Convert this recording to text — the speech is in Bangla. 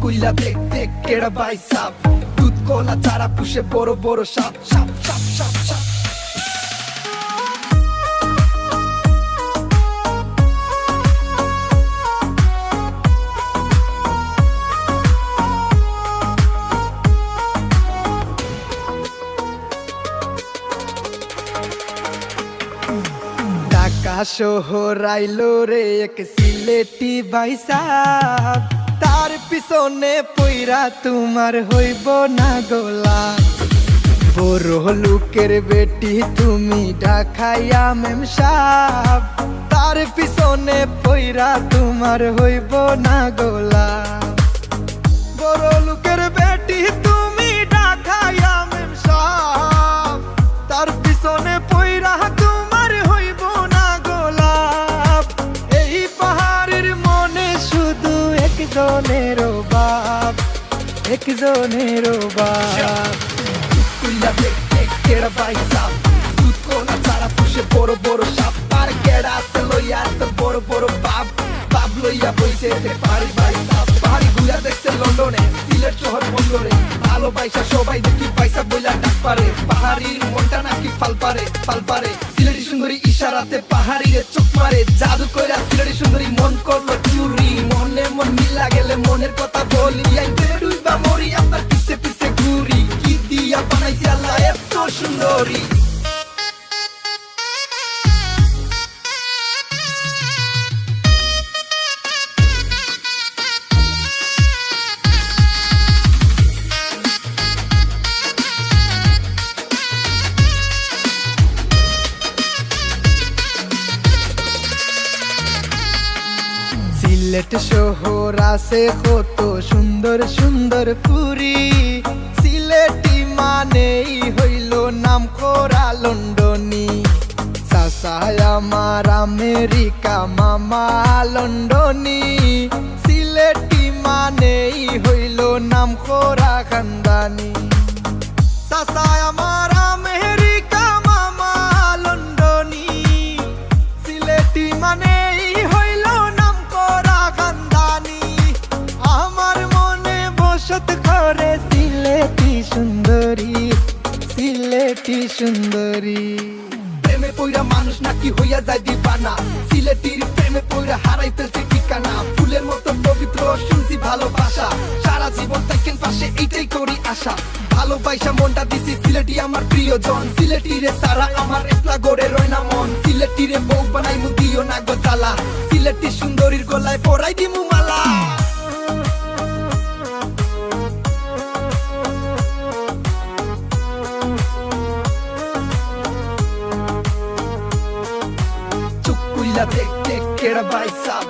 কুইলা দেখ দেখ কেডা ভাই সাপ দুধ কলা চারা পুষে বড় বড় সাপ সাপ সাপ সাপ সাপ ঢাকা শহর আইলো রে এক সিলেটি ভাই সাপ তার পিছনে পইরা তোমার হইব না গোলা বড় লোকের বেটি তুমি ঢাকাইয়া মেম সাপ তার পিছনে পইরা তোমার হইব না গোলা বড় লোকের বেটি তুমি ঢাকাইয়া মেম সাপ তার পিছনে পইরা তোমার হইব না গোলাপ এই পাহাড়ের মনে শুধু একজনের বাপ একজনের বাপ কুইলা দেখ দেখ কেডা ভাই সাপ দুধ কোলা চারা পুষে বড় বড় সাপ আর কেডা আছে লইয়া তোর বড় বড় বাপ বাপ লইয়া বইছে পাহাড়ি ভাই সাপ পাহাড়ি ঘুরা দেখছে লন্ডনে সিলেট শহর বন্দরে ভালোবাসা সবাই দেখি পয়সা বইলা ডাক পারে পাহাড়ির মনটা নাকি ফাল পারে সিলেটি সুন্দরী ইশারাতে পাহাড়িরে চোখ মারে জাদু কইরা সিলেটি সুন্দরী মন করলো চুরি মনে মন মিলা গেলে মনের কথা বলি আইতে ডুইবা মরি আপনার পিছে পিছে ঘুরি কি দিয়া বানাইছে আল্লাহ এত সুন্দরী সিলেট শহর আছে কত সুন্দর সুন্দর পুরী সিলেটি মানেই হইল নাম করা লন্ডনী চাচাই আমার আমেরিকা মামা লন্ডনী সিলেটি মানেই হইল নাম করা খানদানি চাচাই আমার আমেরিকা মামা লন্ডনী সিলেটি মানেই হইল নাম করা খানদানি আমার মনে বসত করে সিলেটি সুন্দরী সিলেটি সুন্দরী প্রেমে পইরা মানুষ নাকি হইয়া যায় দিবানা সিলেটির প্রেমে পইরা হারাই ফেলছে ঠিকানা ফুলের মতো পবিত্র শুনছি ভালোবাসা সারা জীবন থাকেন পাশে এইটাই করি আশা ভালোবাসা মনটা দিছি সিলেটি আমার প্রিয়জন সিলেটিরে সারা আমার একলা গড়ে রয় না মন সিলেটিরে বউ বানাই মু দিও না গো জ্বালা সিলেটি সুন্দরীর গলায় পরাই দিমু মালা চুপ কুইলা দেখ দেখ কেডা ভাই সাপ